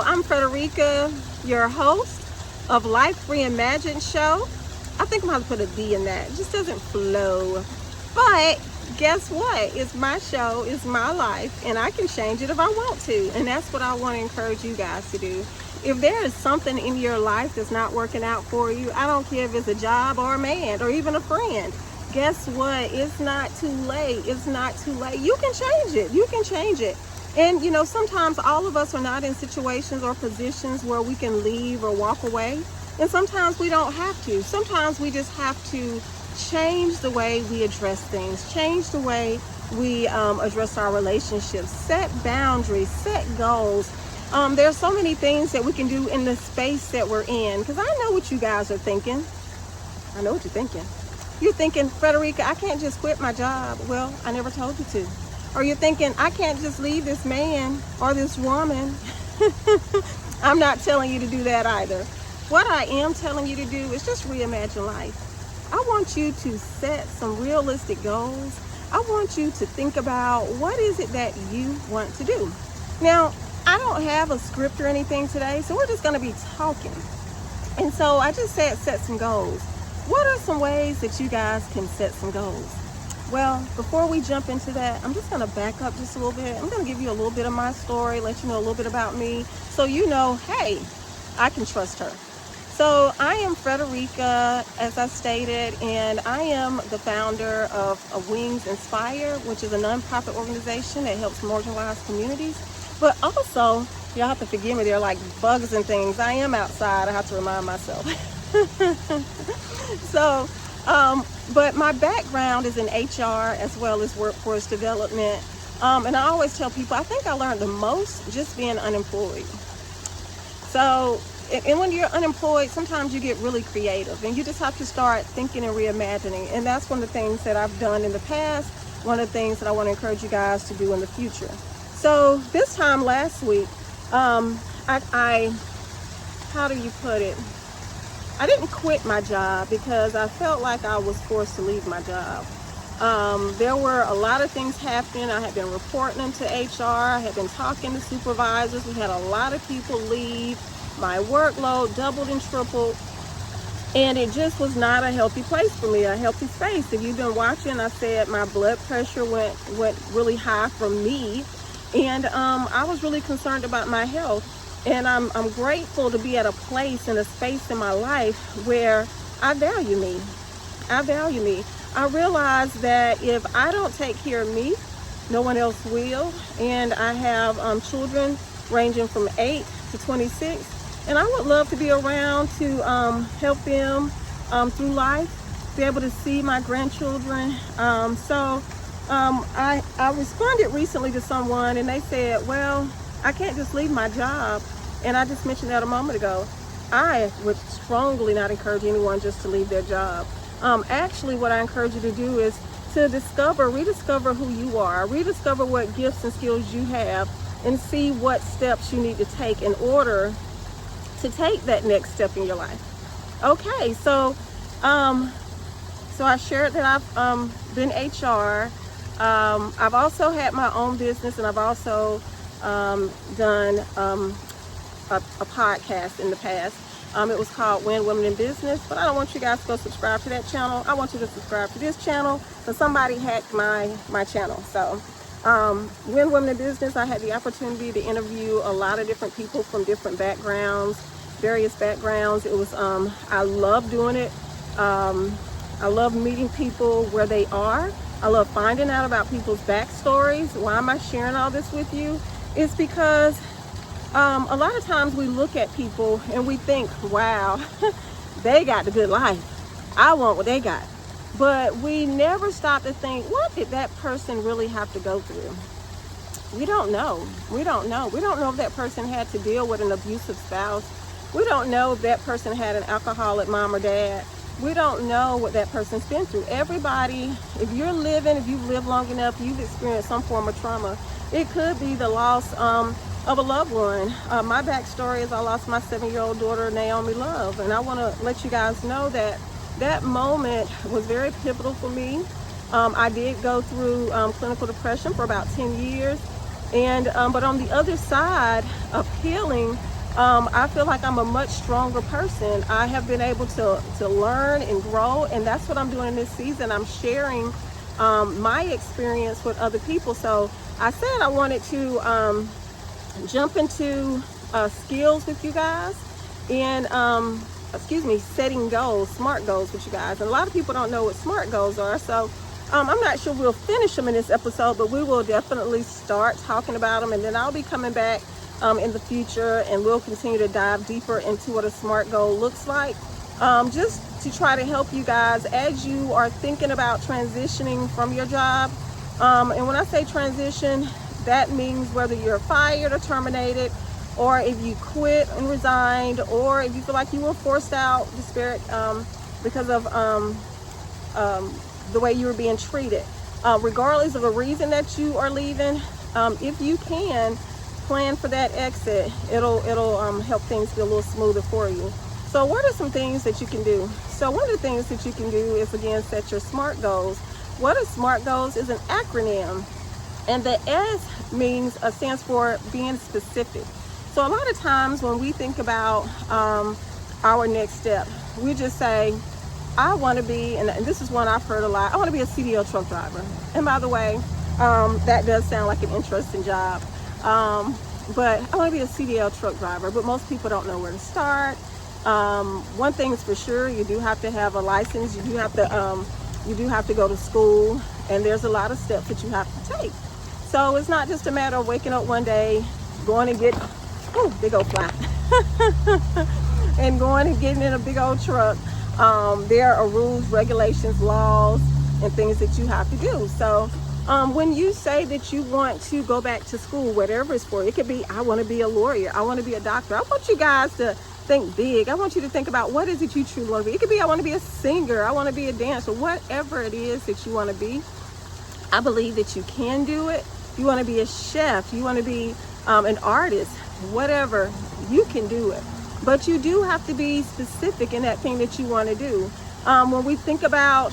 I'm Frederica, your host of Life Reimagined Show. I think I'm going to put a D in that. It just doesn't flow. But guess what? It's my show, it's my life, and I can change it if I want to. And that's what I want to encourage you guys to do. If there is something in your life that's not working out for you, I don't care if it's a job or a man or even a friend. Guess what? It's not too late. It's not too late. You can change it. You can change it. And sometimes all of us are not in situations or positions where we can leave or walk away. And sometimes we don't have to. Sometimes we just have to change the way we address things, change the way we address our relationships, set boundaries, set goals. There's so many things that we can do in the space that we're in. Because I know what you guys are thinking. I know what you're thinking. You're thinking, Frederica, I can't just quit my job. Well, I never told you to. Or you're thinking, I can't just leave this man or this woman. I'm not telling you to do that either. What I am telling you to do is just reimagine life. I want you to set some realistic goals. I want you to think about what is it that you want to do. Now, I don't have a script or anything today, so we're just going to be talking. And so I just said set some goals. What are some ways that you guys can set some goals? Well, before we jump into that, I'm just going to back up just a little bit. I'm going to give you a little bit of my story, let you know a little bit about me, so you know, hey, I can trust her. So I am Frederica, as I stated, and I am the founder of Wings Inspire, which is a nonprofit organization that helps marginalized communities. But also, y'all have to forgive me, there are like bugs and things. I am outside, I have to remind myself. So, but my background is in HR as well as workforce development. And I always tell people, I think I learned the most just being unemployed. So, and when you're unemployed, sometimes you get really creative and you just have to start thinking and reimagining. And that's one of the things that I've done in the past, one of the things that I want to encourage you guys to do in the future. So this time last week, I how do you put it? I didn't quit my job because I felt like I was forced to leave my job. There were a lot of things happening. I had been reporting them to HR. I had been talking to supervisors. We had a lot of people leave. My workload doubled and tripled. And it just was not a healthy place for me, a healthy space. If you've been watching, I said my blood pressure went really high for me. And I was really concerned about my health. And I'm grateful to be at a place and a space in my life where I value me. I value me. I realize that if I don't take care of me, no one else will. And I have children ranging from 8 to 26. And I would love to be around to help them through life, be able to see my grandchildren. So I responded recently to someone and they said, well, I can't just leave my job. And I just mentioned that a moment ago. I would strongly not encourage anyone just to leave their job. Actually, what I encourage you to do is to rediscover who you are, rediscover what gifts and skills you have, and see what steps you need to take in order to take that next step in your life. Okay, so I shared that I've been HR. I've also had my own business, and I've also done a podcast in the past. It was called When Women in Business, but I don't want you guys to go subscribe to that channel. I want you to subscribe to this channel, because somebody hacked my channel. So When Women in Business, I had the opportunity to interview a lot of different people from different backgrounds, various backgrounds. It was I love doing it. I love meeting people where they are. I love finding out about people's backstories. Why am I sharing all this with you? It's because a lot of times we look at people and we think, wow, they got the good life. I want what they got. But we never stop to think, what did that person really have to go through? We don't know. We don't know. We don't know if that person had to deal with an abusive spouse. We don't know if that person had an alcoholic mom or dad. We don't know what that person's been through. Everybody, if you've lived long enough, you've experienced some form of trauma. It could be the loss of a loved one. My backstory is I lost my 7-year-old daughter, Naomi Love. And I want to let you guys know that that moment was very pivotal for me. I did go through clinical depression for about 10 years. And but on the other side of healing, I feel like I'm a much stronger person. I have been able to learn and grow, and that's what I'm doing in this season. I'm sharing my experience with other people. So I said I wanted to jump into skills with you guys, and setting goals, SMART goals with you guys. And a lot of people don't know what SMART goals are, so I'm not sure we'll finish them in this episode, but we will definitely start talking about them, and then I'll be coming back in the future, and we'll continue to dive deeper into what a SMART goal looks like, just to try to help you guys as you are thinking about transitioning from your job. And when I say transition, that means whether you're fired or terminated, or if you quit and resigned, or if you feel like you were forced out, disparate, because of the way you were being treated. Regardless of the reason that you are leaving, if you can plan for that exit, it'll help things be a little smoother for you. So what are some things that you can do? So one of the things that you can do is, again, set your SMART goals. What are SMART goals? Is an acronym, and the S stands for being specific. So a lot of times when we think about our next step, we just say, I want to be, and this is one I've heard a lot, I want to be a CDL truck driver. And by the way, that does sound like an interesting job. But I want to be a CDL truck driver, but most people don't know where to start. One thing is for sure, you do have to have a license. You do have to go to school, and there's a lot of steps that you have to take. So it's not just a matter of waking up one day, going and get, big old fly, and going and getting in a big old truck. There are rules, regulations, laws, and things that you have to do. So when you say that you want to go back to school, whatever it's for, it could be, I want to be a lawyer, I want to be a doctor. I want you guys to think big. I want you to think about, what is it you truly want to be. It could be, I want to be a singer, I want to be a dancer, whatever it is that you want to be. I believe that you can do it. You want to be a chef, you want to be an artist, whatever, you can do it. But you do have to be specific in that thing that you want to do. When we think about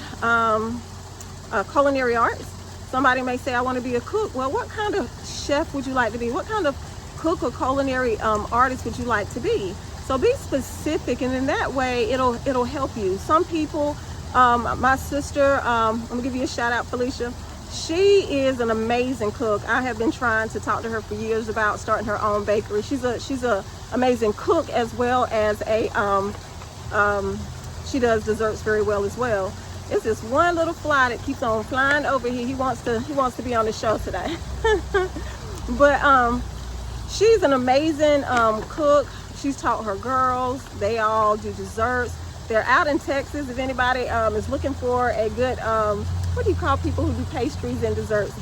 culinary arts, somebody may say, I want to be a cook. Well, what kind of chef would you like to be? What kind of cook or culinary artist would you like to be? So be specific, and in that way, it'll help you. Some people, my sister, let me give you a shout out, Felicia. She is an amazing cook. I have been trying to talk to her for years about starting her own bakery. She's a amazing cook, as well as she does desserts very well as well. It's this one little fly that keeps on flying over here. He wants to be on the show today. But she's an amazing cook. She's taught her girls. They all do desserts. They're out in Texas. If anybody is looking for a good, what do you call people who do pastries and desserts?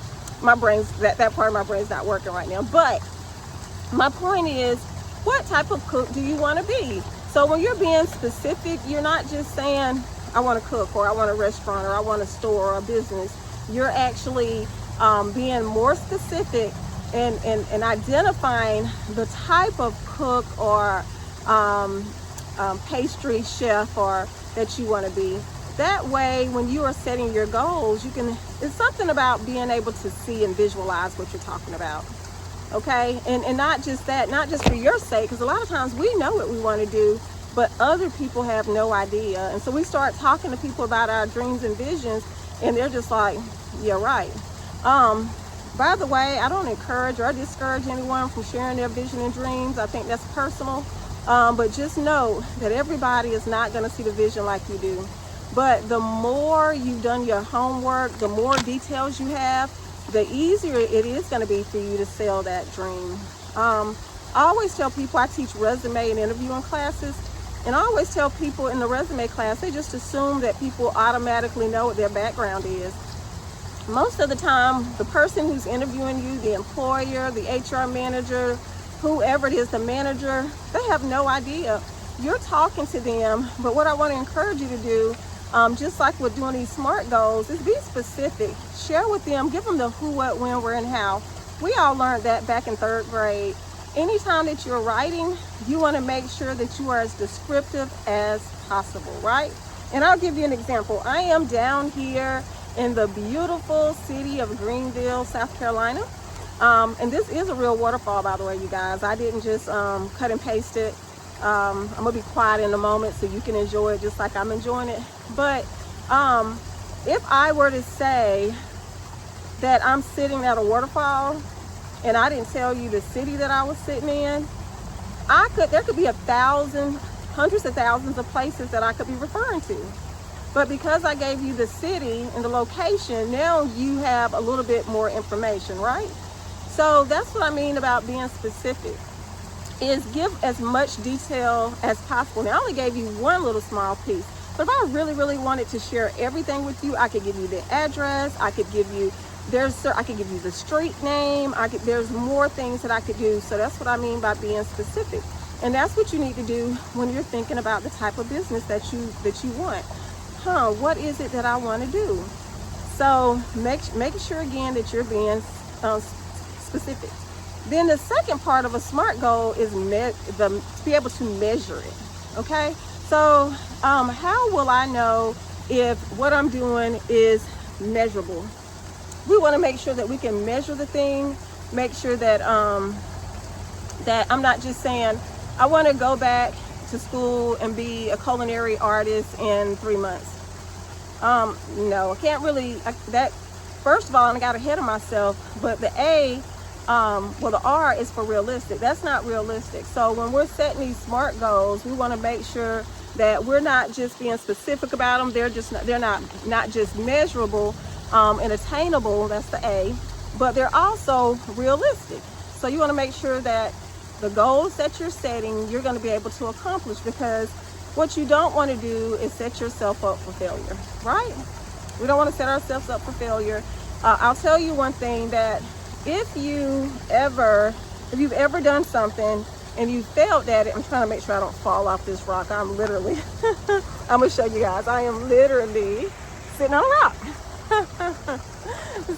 My brain's, that part of my brain's not working right now. But my point is, what type of cook do you want to be? So when you're being specific, you're not just saying, I want to cook, or I want a restaurant, or I want a store or a business. You're actually being more specific and identifying the type of cook or pastry chef or that you want to be. That way, when you are setting your goals, it's something about being able to see and visualize what you're talking about. Okay, and not just that, not just for your sake, because a lot of times we know what we want to do, but other people have no idea. And so we start talking to people about our dreams and visions, and they're just like, yeah, right. By the way, I don't encourage or discourage anyone from sharing their vision and dreams. I think that's personal. But just know that everybody is not going to see the vision like you do. But the more you've done your homework, the more details you have, the easier it is going to be for you to sell that dream. I always tell people, I teach resume and interviewing classes, and I always tell people in the resume class, they just assume that people automatically know what their background is. Most of the time, the person who's interviewing you, the employer, the HR manager, whoever it is, the manager, they have no idea. You're talking to them, but what I want to encourage you to do, just like we're doing these SMART goals, is be specific. Share with them, give them the who, what, when, where, and how. We all learned that back in 3rd grade. Anytime that you're writing, you want to make sure that you are as descriptive as possible, right? And I'll give you an example. I am down here in the beautiful city of Greenville, South Carolina. And this is a real waterfall, by the way, you guys. I didn't just cut and paste it. I'm gonna be quiet in a moment so you can enjoy it just like I'm enjoying it. But if I were to say that I'm sitting at a waterfall and I didn't tell you the city that I was sitting in, there could be hundreds of thousands of places that I could be referring to. But because I gave you the city and the location, now you have a little bit more information, right? So that's what I mean about being specific, is give as much detail as possible. Now, I only gave you one little small piece, but if I really, really wanted to share everything with you, I could give you the address, I could give you the street name, there's more things that I could do. So that's what I mean by being specific. And that's what you need to do when you're thinking about the type of business that you want. What is it that I want to do? So make sure again that you're being specific. Then the second part of a SMART goal is to be able to measure it. Okay, so how will I know if what I'm doing is measurable? We want to make sure that we can measure the thing, make sure that that I'm not just saying I want to go back to school and be a culinary artist in 3 months. No, I can't really. First of all, I got ahead of myself. But the the R is for realistic. That's not realistic. So when we're setting these SMART goals, we want to make sure that we're not just being specific about them. They're not just measurable and attainable. That's the A, but they're also realistic. So you want to make sure that the goals that you're setting, you're going to be able to accomplish, because what you don't want to do is set yourself up for failure, right? We don't want to set ourselves up for failure. I'll tell you one thing, that if you've ever done something and you failed at it, I'm trying to make sure I don't fall off this rock. I'm going to show you guys. I am literally sitting on a rock.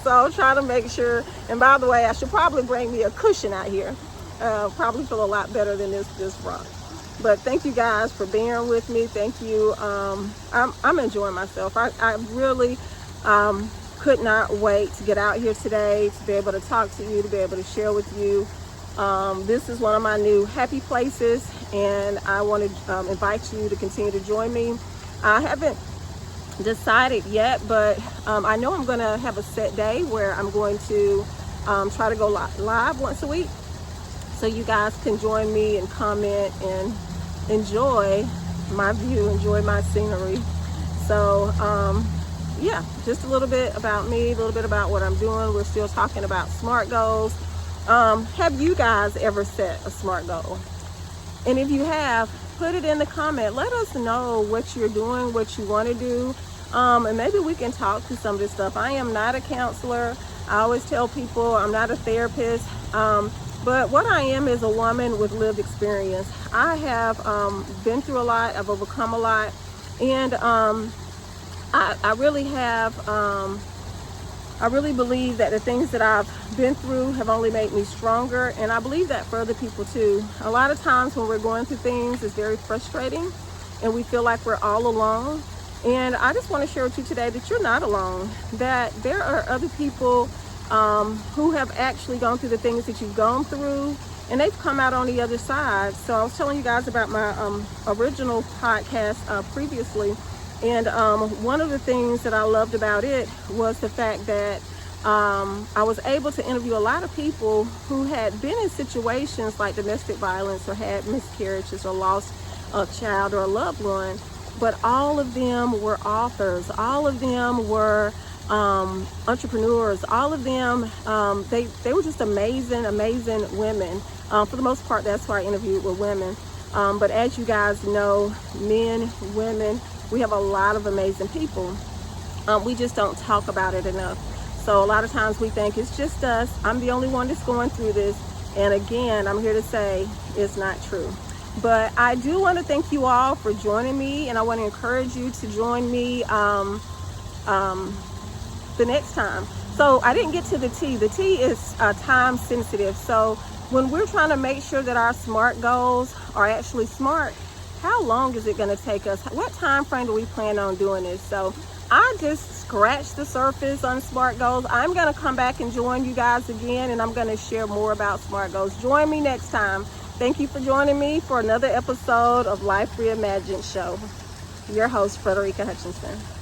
So try to make sure, and by the way, I should probably bring me a cushion out here. Probably feel a lot better than this rock. But thank you guys for bearing with me. Thank you. I'm enjoying myself. I really could not wait to get out here today, to be able to talk to you, to be able to share with you. This is one of my new happy places, and I want to invite you to continue to join me. I haven't decided yet, but I know I'm going to have a set day where I'm going to try to go live once a week, so you guys can join me and comment and enjoy my view, enjoy my scenery. So yeah, just a little bit about me, a little bit about what I'm doing. We're still talking about SMART goals. Have you guys ever set a SMART goal? And if you have, put it in the comment. Let us know what you're doing, what you want to do, and maybe we can talk to some of this stuff. I am not a counselor. I always tell people I'm not a therapist, but what I am is a woman with lived experience. I have been through a lot. I've overcome a lot, and I really have. I really believe that the things that I've been through have only made me stronger, and I believe that for other people too. A lot of times when we're going through things, it's very frustrating, and we feel like we're all alone. And I just want to share with you today that you're not alone, that there are other people who have actually gone through the things that you've gone through, and they've come out on the other side. So I was telling you guys about my original podcast previously, and one of the things that I loved about it was the fact that I was able to interview a lot of people who had been in situations like domestic violence, or had miscarriages, or lost a child or a loved one. But all of them were authors. All of them were entrepreneurs. All of them, they were just amazing women. For the most part, that's why I interviewed with women. But as you guys know, men, women, we have a lot of amazing people. We just don't talk about it enough. So a lot of times we think it's just us. I'm the only one that's going through this. And again, I'm here to say it's not true. But I do want to thank you all for joining me, and I want to encourage you to join me the next time. So I didn't get to the T. The T is time sensitive. So when we're trying to make sure that our SMART goals are actually SMART, how long is it going to take us? What time frame do we plan on doing this? So I just scratched the surface on SMART goals. I'm going to come back and join you guys again, and I'm going to share more about SMART goals. Join me next time. Thank you for joining me for another episode of Life Reimagined Show. Your host, Frederica Hutchinson.